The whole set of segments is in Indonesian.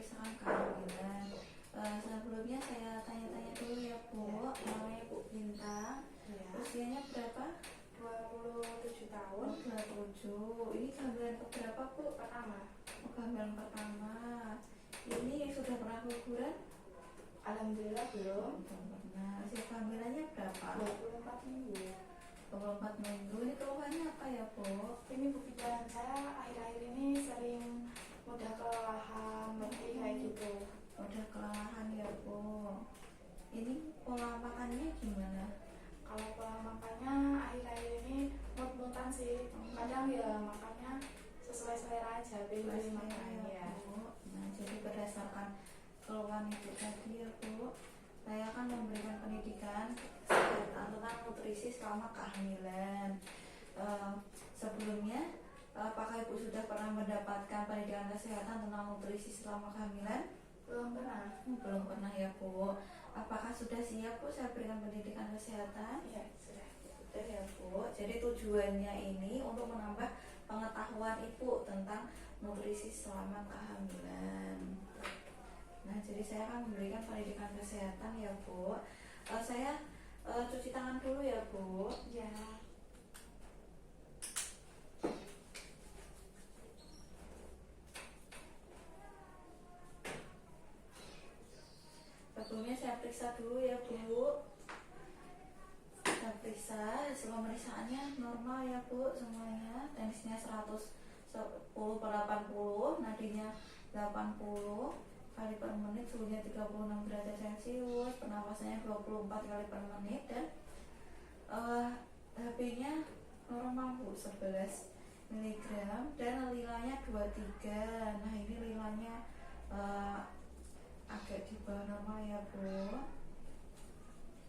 pemeriksaan kehamilan. Sebelumnya saya tanya-tanya dulu ya Bu. Namanya Bu Bintang. Ya. Usianya berapa? 27 tahun. 27. Ini kehamilan keberapa Bu? Pertama. Kehamilan pertama. Ini sudah pernah guguran? Alhamdulillah belum. Belum pernah. Usia kehamilannya berapa? 24 minggu. 24 minggu. Ini keluhannya apa ya Bu? Ini bukti jalan saya akhir-akhir ini sering mudah kelelahan, letih kayak gitu. Udah kelelahan ya Bu. Ini pola makannya gimana? Kalau pola makannya akhir-akhir ini mut-mutan sih. Kadang ya makannya sesuai selera aja, pilih makannya ya. Bu. Nah, jadi berdasarkan keluhan Ibu tadi ya Bu, saya akan memberikan pendidikan kesehatan tentang nutrisi selama kehamilan. Sebelumnya, apakah Ibu sudah pernah mendapatkan pendidikan kesehatan tentang nutrisi selama kehamilan? Belum pernah. Belum pernah ya Bu. Apakah sudah siap Bu saya berikan pendidikan kesehatan? Iya, sudah. Sudah ya Bu. Jadi tujuannya ini untuk menambah pengetahuan Ibu tentang nutrisi selama kehamilan. Nah, jadi saya akan memberikan pendidikan kesehatan ya Bu. Saya cuci tangan dulu ya Bu. Ya. Sebelumnya saya periksa dulu ya Bu. Saya periksa hasil pemeriksaannya normal ya Bu semuanya. Tensinya 110/80, nadinya 80 kali per menit, suhunya 36 derajat Celcius, pernapasannya 24 kali per menit, dan HB-nya normal Bu 11 mg dan lilanya 23. Nah, ini lilanya agak di bawah normal ya Bu.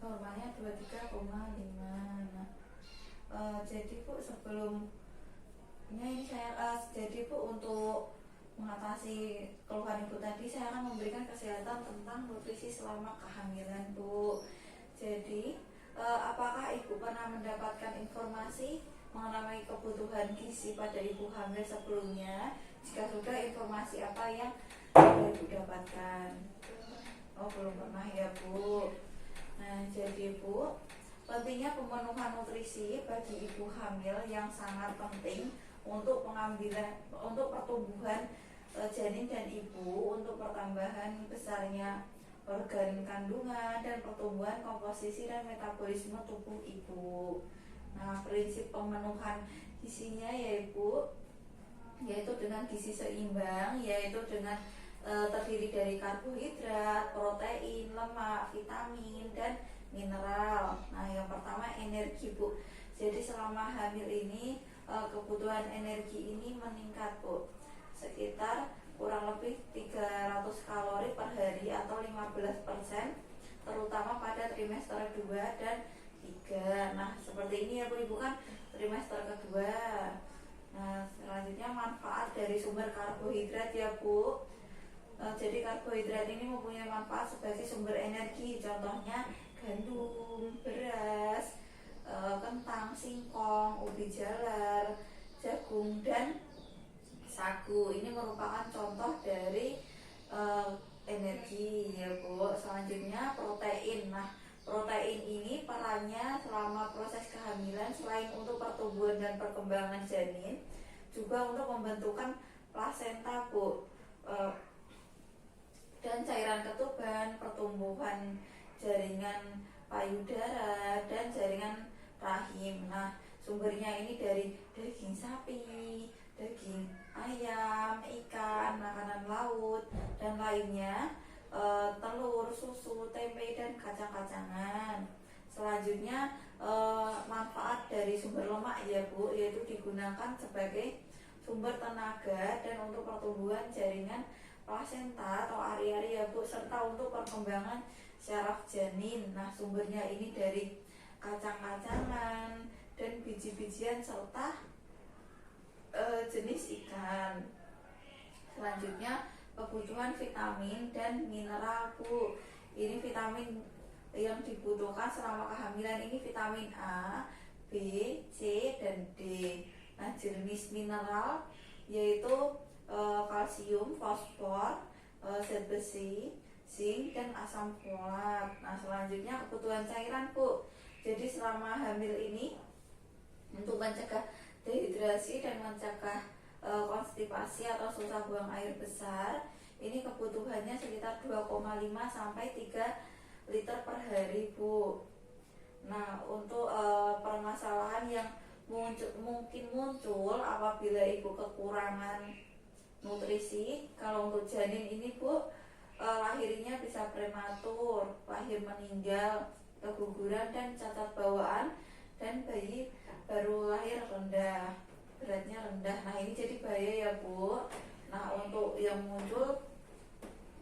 Normalnya 23,5. Nah, jadi Bu sebelumnya ini saya jadi Bu untuk mengatasi keluhan Ibu tadi, saya akan memberikan kesehatan tentang nutrisi selama kehamilan Bu. Jadi apakah Ibu pernah mendapatkan informasi mengenai kebutuhan gizi pada ibu hamil sebelumnya? Jika sudah, informasi apa yang Ibu dapatkan? Oh, belum pernah ya Bu. Nah, jadi Bu, pentingnya pemenuhan nutrisi bagi ibu hamil yang sangat penting untuk pertumbuhan janin dan ibu, untuk pertambahan besarnya organ kandungan dan pertumbuhan komposisi dan metabolisme tubuh ibu. Nah, prinsip pemenuhan gizinya yaitu dengan gizi seimbang, yaitu dengan terdiri dari karbohidrat, protein, lemak, vitamin, dan mineral. Nah, yang pertama energi Bu. Jadi selama hamil ini kebutuhan energi ini meningkat Bu, sekitar kurang lebih 300 kalori per hari atau 15%, terutama pada trimester 2 dan 3. Nah, seperti ini ya Bu, Ibu kan trimester kedua. Nah, selanjutnya manfaat dari sumber karbohidrat ya Bu. Jadi karbohidrat ini mempunyai manfaat sebagai sumber energi, contohnya gandum, beras, kentang, singkong, ubi jalar, jagung, dan sagu. Ini merupakan contoh dari energi ya Bu. Selanjutnya protein. Nah, protein ini perannya selama proses kehamilan selain untuk pertumbuhan dan perkembangan janin, juga untuk pembentukan plasenta Bu, dan cairan ketuban, pertumbuhan jaringan payudara, dan jaringan rahim. Nah, sumbernya ini dari daging sapi, daging ayam, ikan, makanan laut, dan lainnya, telur, susu, tempe, dan kacang-kacangan. Selanjutnya manfaat dari sumber lemak ya Bu, yaitu digunakan sebagai sumber tenaga dan untuk pertumbuhan jaringan plasenta atau ari-ari ya Bu, serta untuk perkembangan syaraf janin. Nah, sumbernya ini dari kacang-kacangan dan biji-bijian serta jenis ikan. Selanjutnya kebutuhan vitamin dan mineral Bu. Ini vitamin yang dibutuhkan selama kehamilan ini vitamin A, B, C, dan D. Nah, jenis mineral yaitu kalsium, fosfor, zat zat besi, zinc, dan asam folat. Nah, selanjutnya kebutuhan cairan, Bu. Jadi selama hamil ini untuk mencegah dehidrasi dan mencegah konstipasi atau susah buang air besar, ini kebutuhannya sekitar 2,5 sampai 3 liter per hari, Bu. Nah, untuk permasalahan yang mungkin muncul apabila ibu kekurangan nutrisi, kalau untuk janin ini, Bu, lahirnya bisa prematur, lahir meninggal, keguguran dan cacat bawaan, dan bayi baru lahir rendah, beratnya rendah. Nah, ini jadi bahaya ya, Bu. Nah, untuk yang muncul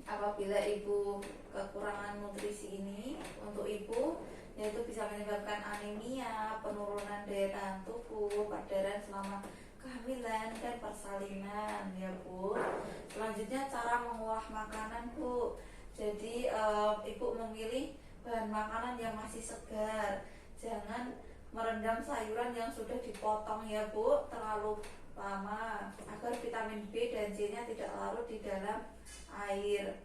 apabila ibu kekurangan nutrisi ini, untuk ibu yaitu bisa menyebabkan anemia, penurunan daya tahan tubuh, perdarahan selama kehamilan, dan persalinan ya, Bu. Selanjutnya cara mengolah makanan, Bu. Jadi ibu memilih bahan makanan yang masih segar. Jangan merendam sayuran yang sudah dipotong ya, Bu, terlalu lama agar vitamin B dan C-nya tidak larut di dalam air.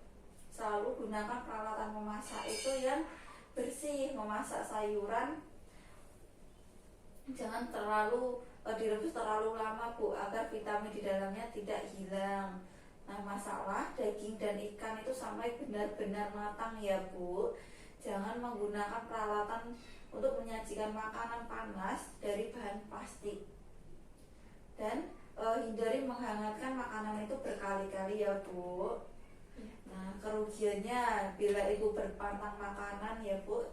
Selalu gunakan peralatan memasak itu yang bersih. Memasak sayuran jangan terlalu direbus terlalu lama, Bu, agar vitamin di dalamnya tidak hilang. Nah, masalah daging dan ikan itu sampai benar-benar matang ya, Bu. Jangan menggunakan peralatan untuk menyajikan makanan panas dari bahan plastik. Dan hindari menghangatkan makanan itu berkali-kali ya, Bu. Nah, kerugiannya bila ibu berpantang makanan ya, Bu,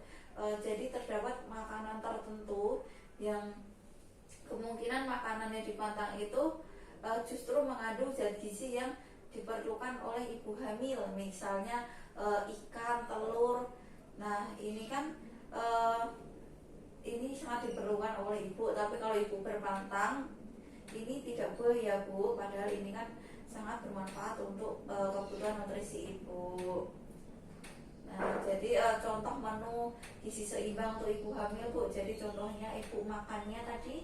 jadi terdapat makanan tertentu yang kemungkinan makanannya dipantang itu justru mengandung zat gizi yang diperlukan oleh ibu hamil, misalnya ikan, telur. Nah, ini kan ini sangat diperlukan oleh ibu, tapi kalau ibu berpantang ini tidak boleh ya, Bu, padahal ini kan sangat bermanfaat untuk kebutuhan nutrisi ibu. Nah, jadi contoh menu gizi seimbang untuk ibu hamil, Bu. Jadi contohnya ibu makannya tadi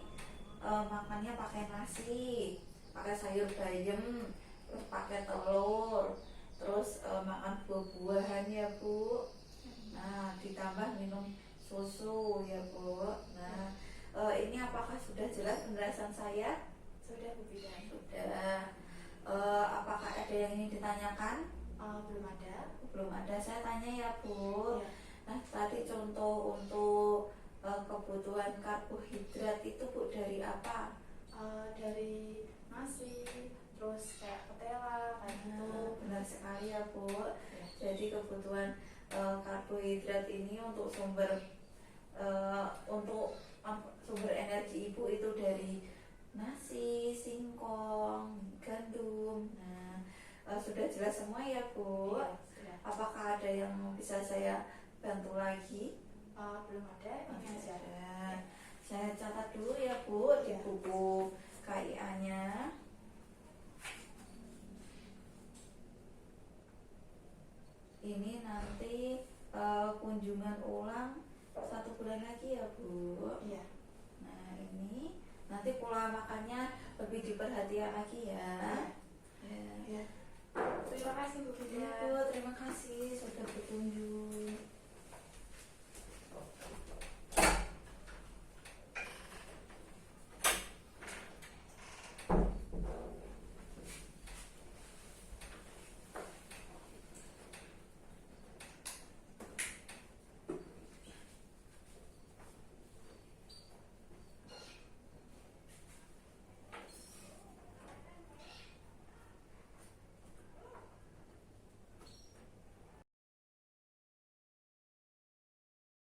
makannya pakai nasi, pakai sayur bayam, terus pakai telur, terus makan buah-buahan ya, Bu. Nah, ditambah minum susu ya, Bu. Nah, ini apakah sudah jelas penjelasan saya? Sudah, Bu Bidan. Sudah. Apakah ada yang ingin ditanyakan? Belum ada. Belum ada. Saya tanya ya, Bu. Ya. Nah, tadi contoh untuk kebutuhan karbohidrat itu, Bu, dari apa? Dari nasi, terus kayak ketela, kayak gitu. Benar sekali ya, Bu. Ya. Jadi kebutuhan karbohidrat ini untuk sumber sumber energi ibu itu dari nasi, singkong, gandum. Nah, sudah jelas semua ya, Bu. Ya, sudah. Apakah ada yang bisa saya bantu lagi? Belum ada, ini aja. Saya catat dulu ya, Bu, di Ya. buku KIA-nya. Ini nanti kunjungan ulang 1 bulan lagi ya, Bu. Iya. Nah, ini nanti pola makannya lebih diperhatikan lagi ya. Ya. Terima kasih, Bu Ya, Bidan. Bu, terima kasih sudah berkunjung.